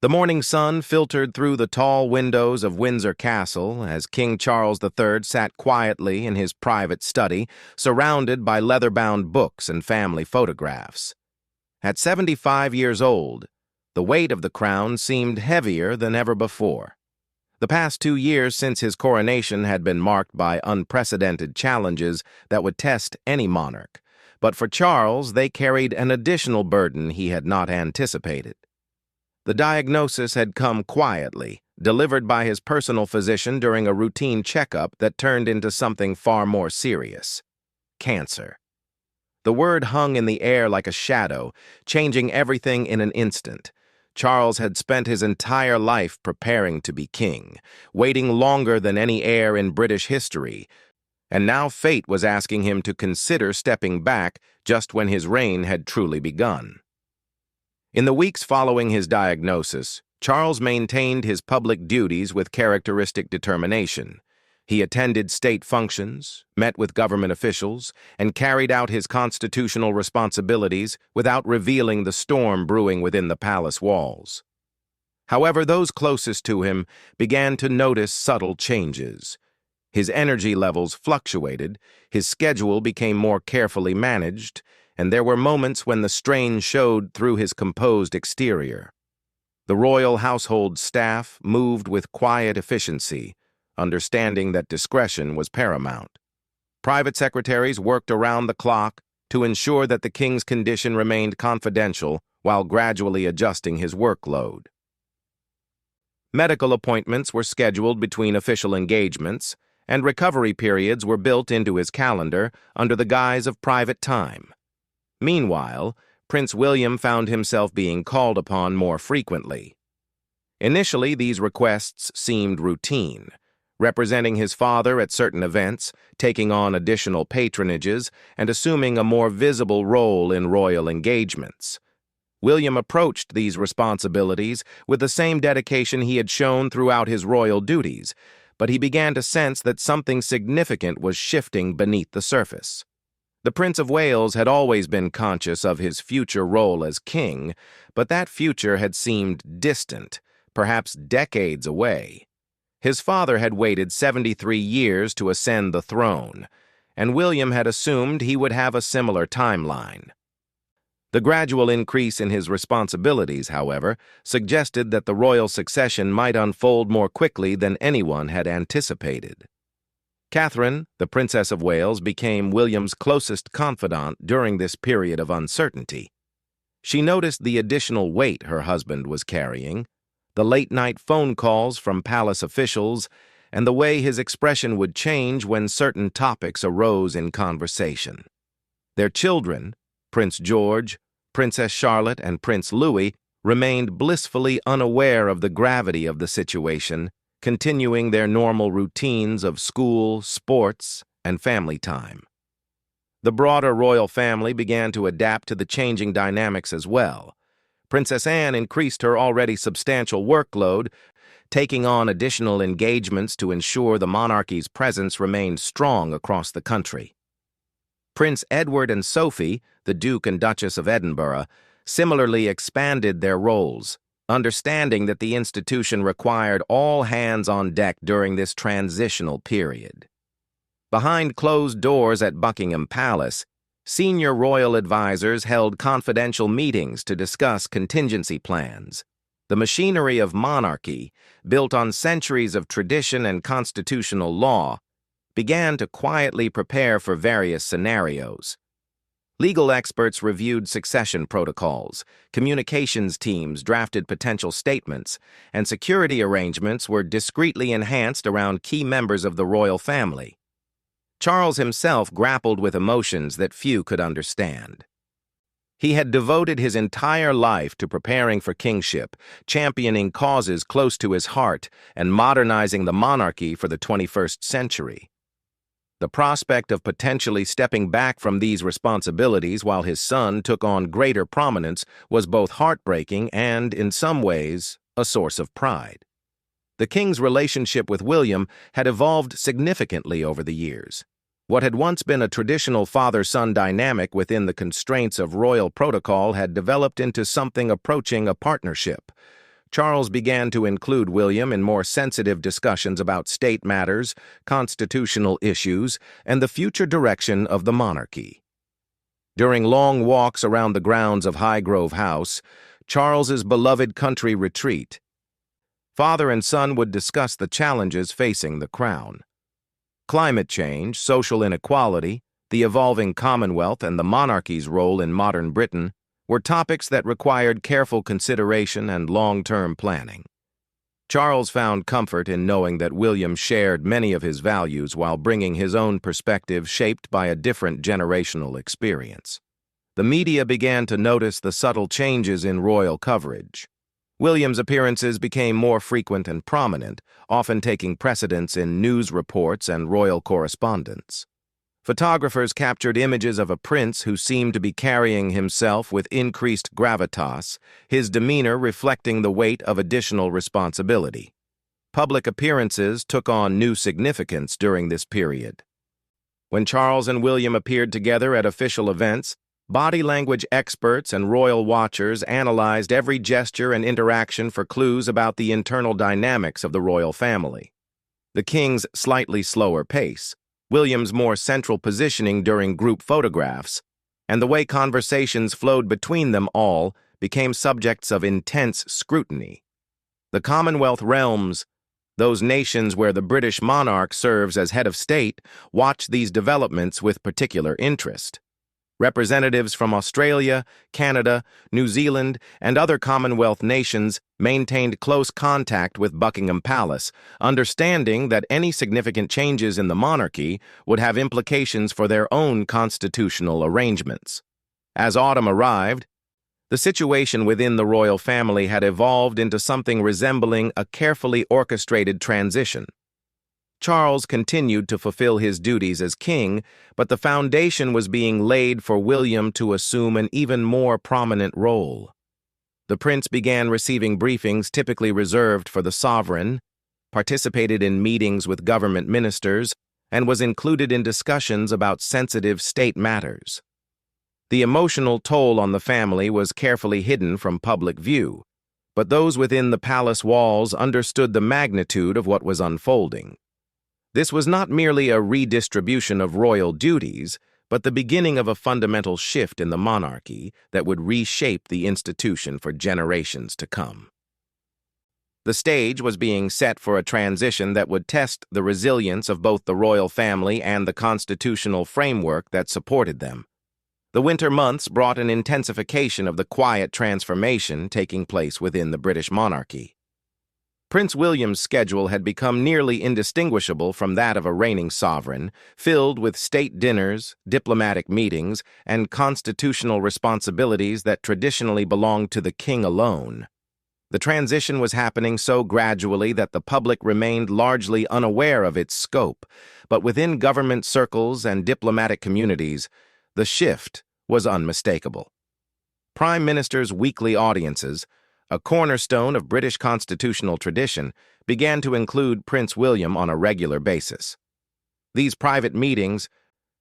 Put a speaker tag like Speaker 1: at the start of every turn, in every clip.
Speaker 1: The morning sun filtered through the tall windows of Windsor Castle as King Charles III sat quietly in his private study, surrounded by leather-bound books and family photographs. At 75 years old, the weight of the crown seemed heavier than ever before. The past 2 years since his coronation had been marked by unprecedented challenges that would test any monarch, but for Charles they carried an additional burden he had not anticipated. The diagnosis had come quietly, delivered by his personal physician during a routine checkup that turned into something far more serious: cancer. The word hung in the air like a shadow, changing everything in an instant. Charles had spent his entire life preparing to be king, waiting longer than any heir in British history, and now fate was asking him to consider stepping back just when his reign had truly begun. In the weeks following his diagnosis, Charles maintained his public duties with characteristic determination. He attended state functions, met with government officials, and carried out his constitutional responsibilities without revealing the storm brewing within the palace walls. However, those closest to him began to notice subtle changes. His energy levels fluctuated, his schedule became more carefully managed, and there were moments when the strain showed through his composed exterior. The royal household staff moved with quiet efficiency, understanding that discretion was paramount. Private secretaries worked around the clock to ensure that the king's condition remained confidential while gradually adjusting his workload. Medical appointments were scheduled between official engagements, and recovery periods were built into his calendar under the guise of private time. Meanwhile, Prince William found himself being called upon more frequently. Initially, these requests seemed routine, representing his father at certain events, taking on additional patronages, and assuming a more visible role in royal engagements. William approached these responsibilities with the same dedication he had shown throughout his royal duties, but he began to sense that something significant was shifting beneath the surface. The Prince of Wales had always been conscious of his future role as king, but that future had seemed distant, perhaps decades away. His father had waited 73 years to ascend the throne, and William had assumed he would have a similar timeline. The gradual increase in his responsibilities, however, suggested that the royal succession might unfold more quickly than anyone had anticipated. Catherine, the Princess of Wales, became William's closest confidant during this period of uncertainty. She noticed the additional weight her husband was carrying, the late-night phone calls from palace officials, and the way his expression would change when certain topics arose in conversation. Their children, Prince George, Princess Charlotte, and Prince Louis, remained blissfully unaware of the gravity of the situation, continuing their normal routines of school, sports, and family time. The broader royal family began to adapt to the changing dynamics as well. Princess Anne increased her already substantial workload, taking on additional engagements to ensure the monarchy's presence remained strong across the country. Prince Edward and Sophie, the Duke and Duchess of Edinburgh, similarly expanded their roles, understanding that the institution required all hands on deck during this transitional period. Behind closed doors at Buckingham Palace, senior royal advisors held confidential meetings to discuss contingency plans. The machinery of monarchy, built on centuries of tradition and constitutional law, began to quietly prepare for various scenarios. Legal experts reviewed succession protocols, communications teams drafted potential statements, and security arrangements were discreetly enhanced around key members of the royal family. Charles himself grappled with emotions that few could understand. He had devoted his entire life to preparing for kingship, championing causes close to his heart, and modernizing the monarchy for the 21st century. The prospect of potentially stepping back from these responsibilities while his son took on greater prominence was both heartbreaking and, in some ways, a source of pride. The king's relationship with William had evolved significantly over the years. What had once been a traditional father-son dynamic within the constraints of royal protocol had developed into something approaching a partnership. Charles began to include William in more sensitive discussions about state matters, constitutional issues, and the future direction of the monarchy. During long walks around the grounds of Highgrove House, Charles's beloved country retreat, father and son would discuss the challenges facing the crown. Climate change, social inequality, the evolving Commonwealth, and the monarchy's role in modern Britain were topics that required careful consideration and long-term planning. Charles found comfort in knowing that William shared many of his values while bringing his own perspective shaped by a different generational experience. The media began to notice the subtle changes in royal coverage. William's appearances became more frequent and prominent, often taking precedence in news reports and royal correspondence. Photographers captured images of a prince who seemed to be carrying himself with increased gravitas, his demeanor reflecting the weight of additional responsibility. Public appearances took on new significance during this period. When Charles and William appeared together at official events, body language experts and royal watchers analyzed every gesture and interaction for clues about the internal dynamics of the royal family. The king's slightly slower pace, William's more central positioning during group photographs, and the way conversations flowed between them all became subjects of intense scrutiny. The Commonwealth realms, those nations where the British monarch serves as head of state, watched these developments with particular interest. Representatives from Australia, Canada, New Zealand, and other Commonwealth nations maintained close contact with Buckingham Palace, understanding that any significant changes in the monarchy would have implications for their own constitutional arrangements. As autumn arrived, the situation within the royal family had evolved into something resembling a carefully orchestrated transition. Charles continued to fulfill his duties as king, but the foundation was being laid for William to assume an even more prominent role. The prince began receiving briefings typically reserved for the sovereign, participated in meetings with government ministers, and was included in discussions about sensitive state matters. The emotional toll on the family was carefully hidden from public view, but those within the palace walls understood the magnitude of what was unfolding. This was not merely a redistribution of royal duties, but the beginning of a fundamental shift in the monarchy that would reshape the institution for generations to come. The stage was being set for a transition that would test the resilience of both the royal family and the constitutional framework that supported them. The winter months brought an intensification of the quiet transformation taking place within the British monarchy. Prince William's schedule had become nearly indistinguishable from that of a reigning sovereign, filled with state dinners, diplomatic meetings, and constitutional responsibilities that traditionally belonged to the king alone. The transition was happening so gradually that the public remained largely unaware of its scope, but within government circles and diplomatic communities, the shift was unmistakable. Prime Minister's weekly audiences, a cornerstone of British constitutional tradition, began to include Prince William on a regular basis. These private meetings,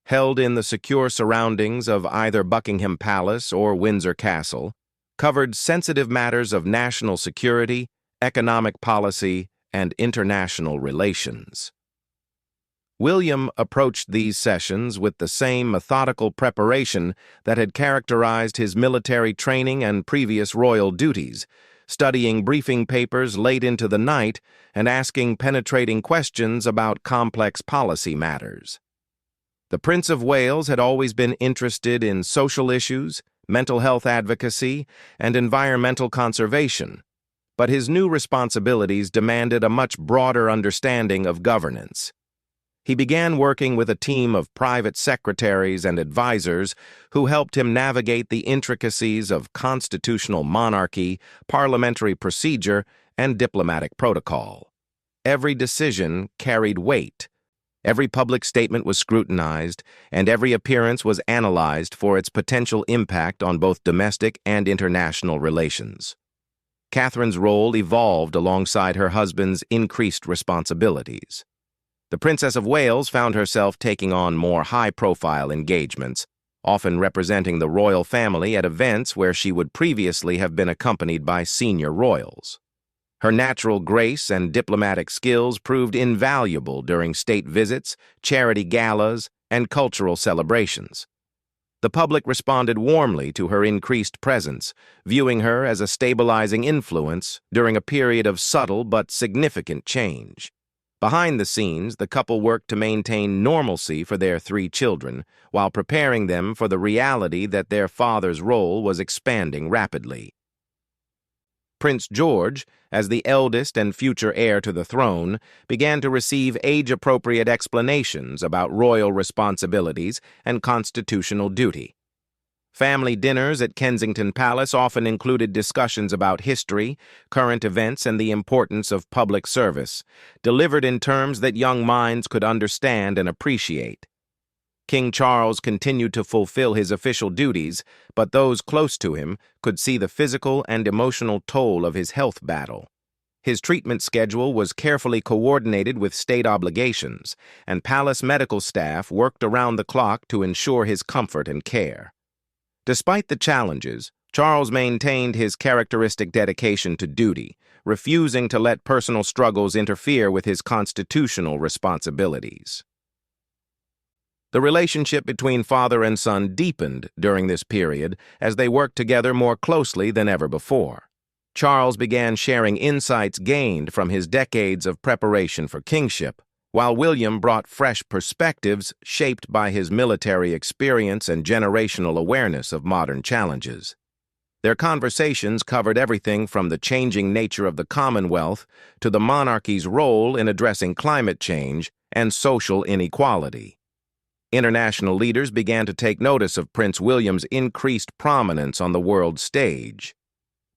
Speaker 1: held in the secure surroundings of either Buckingham Palace or Windsor Castle, covered sensitive matters of national security, economic policy, and international relations. William approached these sessions with the same methodical preparation that had characterized his military training and previous royal duties, studying briefing papers late into the night and asking penetrating questions about complex policy matters. The Prince of Wales had always been interested in social issues, mental health advocacy, and environmental conservation, but his new responsibilities demanded a much broader understanding of governance. He began working with a team of private secretaries and advisors who helped him navigate the intricacies of constitutional monarchy, parliamentary procedure, and diplomatic protocol. Every decision carried weight. Every public statement was scrutinized, and every appearance was analyzed for its potential impact on both domestic and international relations. Catherine's role evolved alongside her husband's increased responsibilities. The Princess of Wales found herself taking on more high-profile engagements, often representing the royal family at events where she would previously have been accompanied by senior royals. Her natural grace and diplomatic skills proved invaluable during state visits, charity galas, and cultural celebrations. The public responded warmly to her increased presence, viewing her as a stabilizing influence during a period of subtle but significant change. Behind the scenes, the couple worked to maintain normalcy for their 3 children, while preparing them for the reality that their father's role was expanding rapidly. Prince George, as the eldest and future heir to the throne, began to receive age-appropriate explanations about royal responsibilities and constitutional duty. Family dinners at Kensington Palace often included discussions about history, current events, and the importance of public service, delivered in terms that young minds could understand and appreciate. King Charles continued to fulfill his official duties, but those close to him could see the physical and emotional toll of his health battle. His treatment schedule was carefully coordinated with state obligations, and palace medical staff worked around the clock to ensure his comfort and care. Despite the challenges, Charles maintained his characteristic dedication to duty, refusing to let personal struggles interfere with his constitutional responsibilities. The relationship between father and son deepened during this period as they worked together more closely than ever before. Charles began sharing insights gained from his decades of preparation for kingship, while William brought fresh perspectives shaped by his military experience and generational awareness of modern challenges. Their conversations covered everything from the changing nature of the Commonwealth to the monarchy's role in addressing climate change and social inequality. International leaders began to take notice of Prince William's increased prominence on the world stage.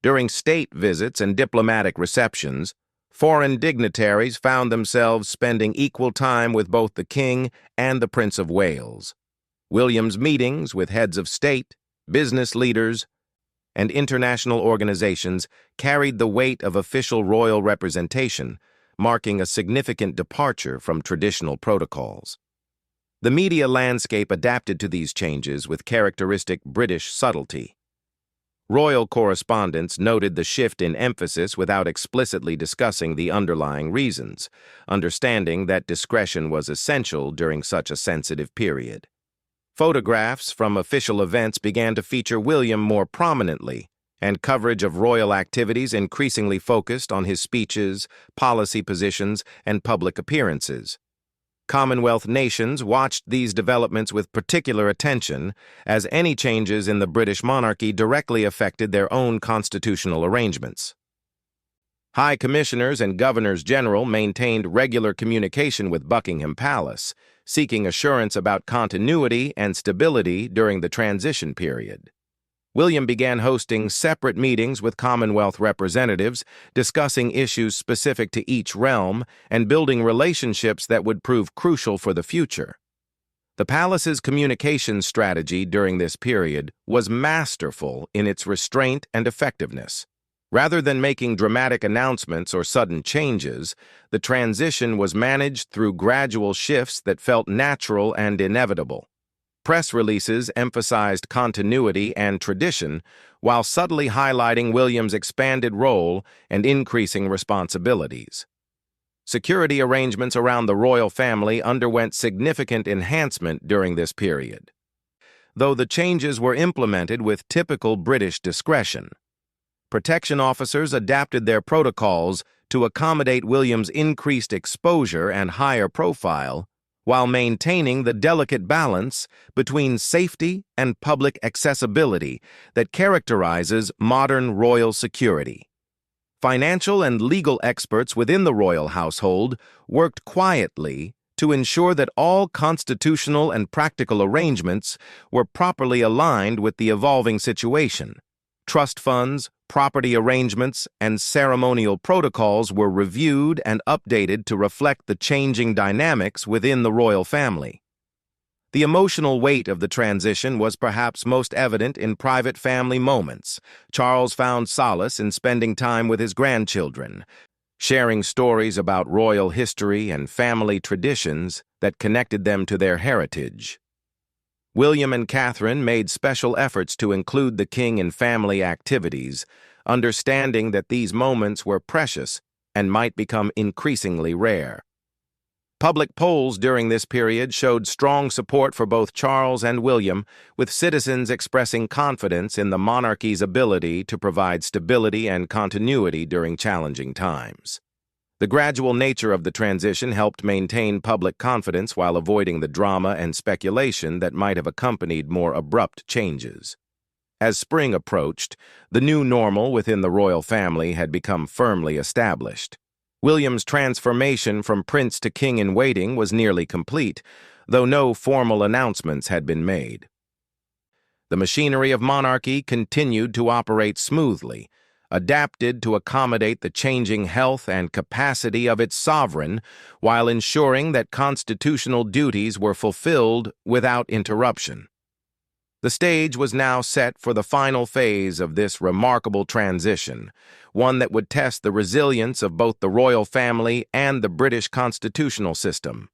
Speaker 1: During state visits and diplomatic receptions, foreign dignitaries found themselves spending equal time with both the King and the Prince of Wales. William's meetings with heads of state, business leaders, and international organizations carried the weight of official royal representation, marking a significant departure from traditional protocols. The media landscape adapted to these changes with characteristic British subtlety. Royal correspondents noted the shift in emphasis without explicitly discussing the underlying reasons, understanding that discretion was essential during such a sensitive period. Photographs from official events began to feature William more prominently, and coverage of royal activities increasingly focused on his speeches, policy positions, and public appearances. Commonwealth nations watched these developments with particular attention, as any changes in the British monarchy directly affected their own constitutional arrangements. High Commissioners and Governors-General maintained regular communication with Buckingham Palace, seeking assurance about continuity and stability during the transition period. William began hosting separate meetings with Commonwealth representatives, discussing issues specific to each realm and building relationships that would prove crucial for the future. The palace's communications strategy during this period was masterful in its restraint and effectiveness. Rather than making dramatic announcements or sudden changes, the transition was managed through gradual shifts that felt natural and inevitable. Press releases emphasized continuity and tradition, while subtly highlighting William's expanded role and increasing responsibilities. Security arrangements around the royal family underwent significant enhancement during this period, though the changes were implemented with typical British discretion. Protection officers adapted their protocols to accommodate William's increased exposure and higher profile, while maintaining the delicate balance between safety and public accessibility that characterizes modern royal security. Financial and legal experts within the royal household worked quietly to ensure that all constitutional and practical arrangements were properly aligned with the evolving situation. Trust funds, property arrangements, and ceremonial protocols were reviewed and updated to reflect the changing dynamics within the royal family. The emotional weight of the transition was perhaps most evident in private family moments. Charles found solace in spending time with his grandchildren, sharing stories about royal history and family traditions that connected them to their heritage. William and Catherine made special efforts to include the king in family activities, understanding that these moments were precious and might become increasingly rare. Public polls during this period showed strong support for both Charles and William, with citizens expressing confidence in the monarchy's ability to provide stability and continuity during challenging times. The gradual nature of the transition helped maintain public confidence while avoiding the drama and speculation that might have accompanied more abrupt changes. As spring approached, the new normal within the royal family had become firmly established. William's transformation from prince to king-in-waiting was nearly complete, though no formal announcements had been made. The machinery of monarchy continued to operate smoothly, adapted to accommodate the changing health and capacity of its sovereign, while ensuring that constitutional duties were fulfilled without interruption. The stage was now set for the final phase of this remarkable transition, one that would test the resilience of both the royal family and the British constitutional system.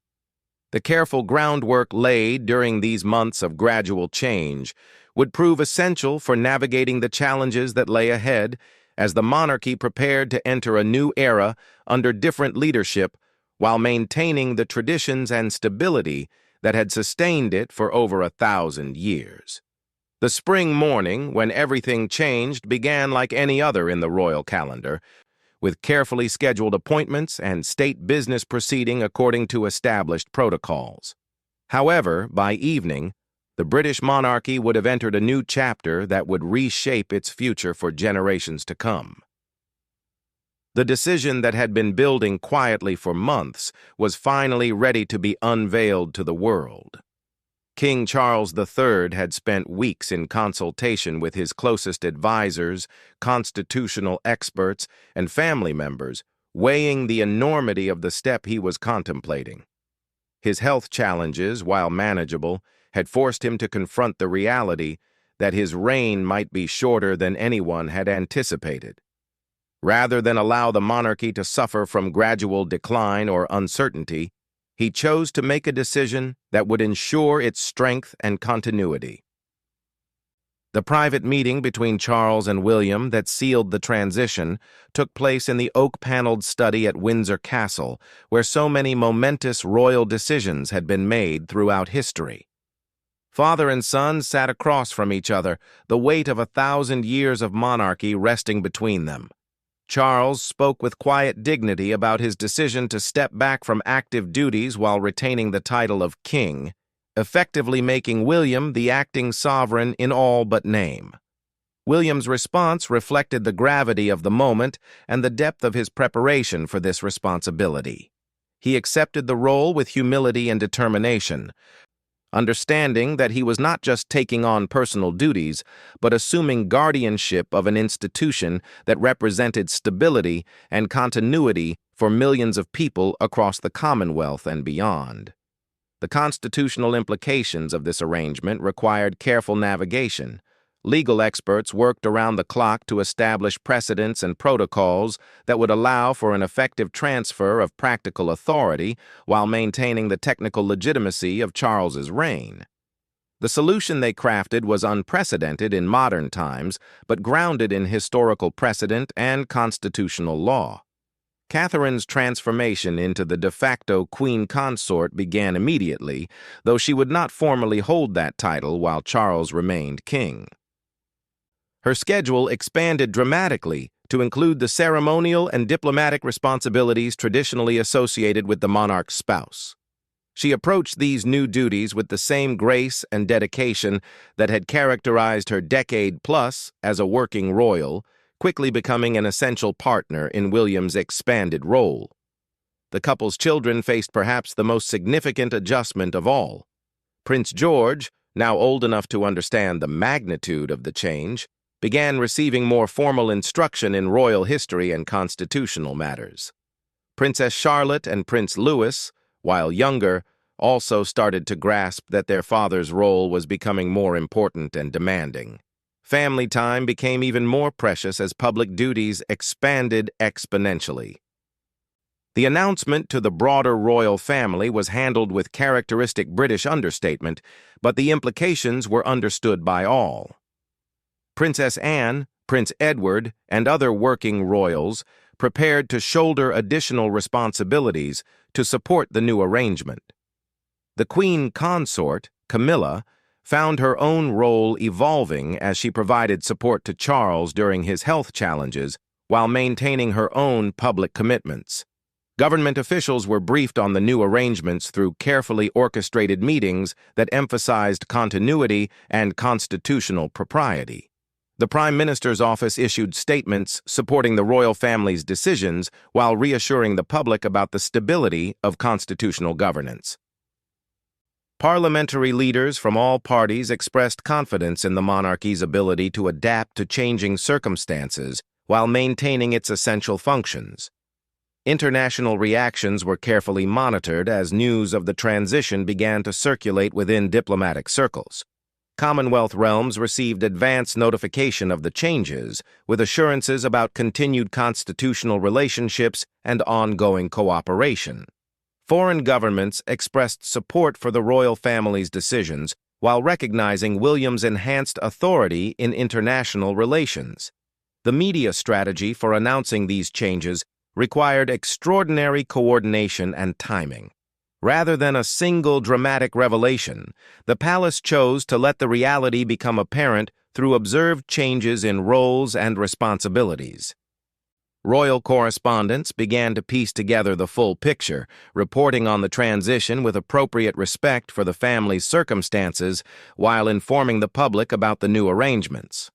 Speaker 1: The careful groundwork laid during these months of gradual change would prove essential for navigating the challenges that lay ahead as the monarchy prepared to enter a new era under different leadership while maintaining the traditions and stability that had sustained it for over 1,000 years. The spring morning, when everything changed, began like any other in the royal calendar, with carefully scheduled appointments and state business proceeding according to established protocols. However, by evening, the British monarchy would have entered a new chapter that would reshape its future for generations to come. The decision that had been building quietly for months was finally ready to be unveiled to the world. King Charles III had spent weeks in consultation with his closest advisors, constitutional experts, and family members, weighing the enormity of the step he was contemplating. His health challenges, while manageable, had forced him to confront the reality that his reign might be shorter than anyone had anticipated. Rather than allow the monarchy to suffer from gradual decline or uncertainty, he chose to make a decision that would ensure its strength and continuity. The private meeting between Charles and William that sealed the transition took place in the oak-paneled study at Windsor Castle, where so many momentous royal decisions had been made throughout history. Father and son sat across from each other, the weight of 1,000 years of monarchy resting between them. Charles spoke with quiet dignity about his decision to step back from active duties while retaining the title of king, effectively making William the acting sovereign in all but name. William's response reflected the gravity of the moment and the depth of his preparation for this responsibility. He accepted the role with humility and determination, understanding that he was not just taking on personal duties, but assuming guardianship of an institution that represented stability and continuity for millions of people across the Commonwealth and beyond. The constitutional implications of this arrangement required careful navigation. Legal experts worked around the clock to establish precedents and protocols that would allow for an effective transfer of practical authority while maintaining the technical legitimacy of Charles's reign. The solution they crafted was unprecedented in modern times, but grounded in historical precedent and constitutional law. Catherine's transformation into the de facto queen consort began immediately, though she would not formally hold that title while Charles remained king. Her schedule expanded dramatically to include the ceremonial and diplomatic responsibilities traditionally associated with the monarch's spouse. She approached these new duties with the same grace and dedication that had characterized her decade-plus as a working royal, quickly becoming an essential partner in William's expanded role. The couple's children faced perhaps the most significant adjustment of all. Prince George, now old enough to understand the magnitude of the change, began receiving more formal instruction in royal history and constitutional matters. Princess Charlotte and Prince Louis, while younger, also started to grasp that their father's role was becoming more important and demanding. Family time became even more precious as public duties expanded exponentially. The announcement to the broader royal family was handled with characteristic British understatement, but the implications were understood by all. Princess Anne, Prince Edward, and other working royals prepared to shoulder additional responsibilities to support the new arrangement. The Queen Consort, Camilla, found her own role evolving as she provided support to Charles during his health challenges while maintaining her own public commitments. Government officials were briefed on the new arrangements through carefully orchestrated meetings that emphasized continuity and constitutional propriety. The Prime Minister's office issued statements supporting the royal family's decisions while reassuring the public about the stability of constitutional governance. Parliamentary leaders from all parties expressed confidence in the monarchy's ability to adapt to changing circumstances while maintaining its essential functions. International reactions were carefully monitored as news of the transition began to circulate within diplomatic circles. Commonwealth realms received advance notification of the changes, with assurances about continued constitutional relationships and ongoing cooperation. Foreign governments expressed support for the royal family's decisions while recognizing William's enhanced authority in international relations. The media strategy for announcing these changes required extraordinary coordination and timing. Rather than a single dramatic revelation, the palace chose to let the reality become apparent through observed changes in roles and responsibilities. Royal correspondents began to piece together the full picture, reporting on the transition with appropriate respect for the family's circumstances while informing the public about the new arrangements.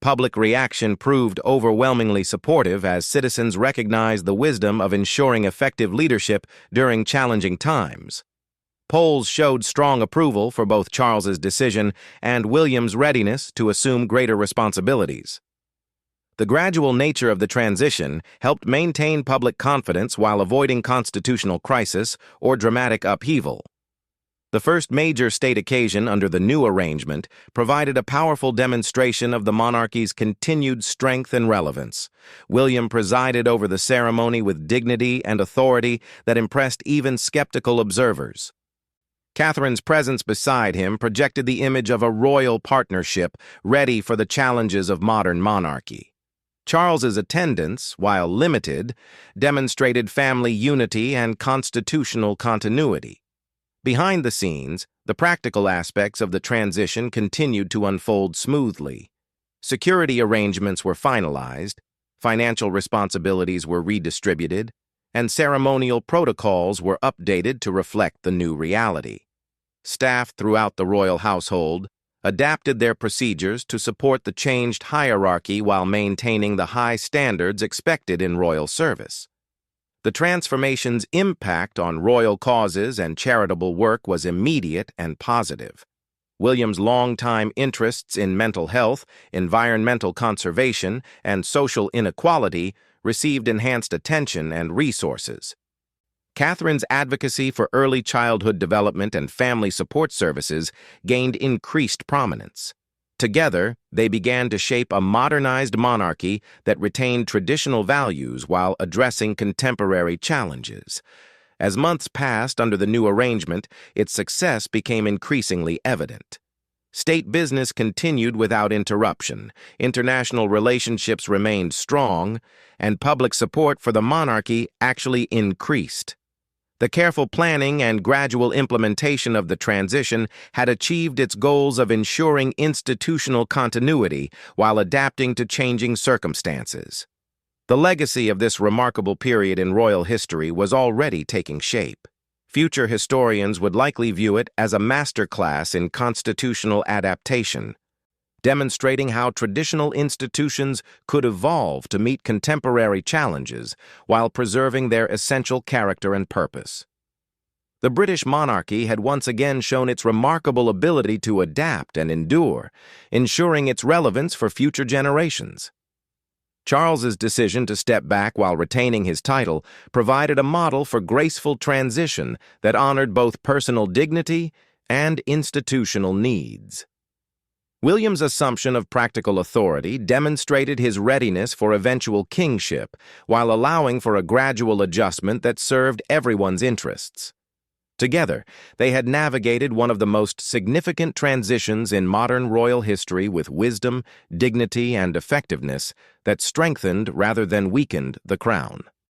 Speaker 1: Public reaction proved overwhelmingly supportive as citizens recognized the wisdom of ensuring effective leadership during challenging times. Polls showed strong approval for both Charles's decision and William's readiness to assume greater responsibilities. The gradual nature of the transition helped maintain public confidence while avoiding constitutional crisis or dramatic upheaval. The first major state occasion under the new arrangement provided a powerful demonstration of the monarchy's continued strength and relevance. William presided over the ceremony with dignity and authority that impressed even skeptical observers. Catherine's presence beside him projected the image of a royal partnership ready for the challenges of modern monarchy. Charles's attendance, while limited, demonstrated family unity and constitutional continuity. Behind the scenes, the practical aspects of the transition continued to unfold smoothly. Security arrangements were finalized, financial responsibilities were redistributed, and ceremonial protocols were updated to reflect the new reality. Staff throughout the royal household adapted their procedures to support the changed hierarchy while maintaining the high standards expected in royal service. The transformation's impact on royal causes and charitable work was immediate and positive. William's longtime interests in mental health, environmental conservation, and social inequality received enhanced attention and resources. Catherine's advocacy for early childhood development and family support services gained increased prominence. Together, they began to shape a modernized monarchy that retained traditional values while addressing contemporary challenges. As months passed under the new arrangement, its success became increasingly evident. State business continued without interruption, international relationships remained strong, and public support for the monarchy actually increased. The careful planning and gradual implementation of the transition had achieved its goals of ensuring institutional continuity while adapting to changing circumstances. The legacy of this remarkable period in royal history was already taking shape. Future historians would likely view it as a masterclass in constitutional adaptation, demonstrating how traditional institutions could evolve to meet contemporary challenges while preserving their essential character and purpose. The British monarchy had once again shown its remarkable ability to adapt and endure, ensuring its relevance for future generations. Charles's decision to step back while retaining his title provided a model for graceful transition that honored both personal dignity and institutional needs. William's assumption of practical authority demonstrated his readiness for eventual kingship while allowing for a gradual adjustment that served everyone's interests. Together, they had navigated one of the most significant transitions in modern royal history with wisdom, dignity, and effectiveness that strengthened rather than weakened the crown.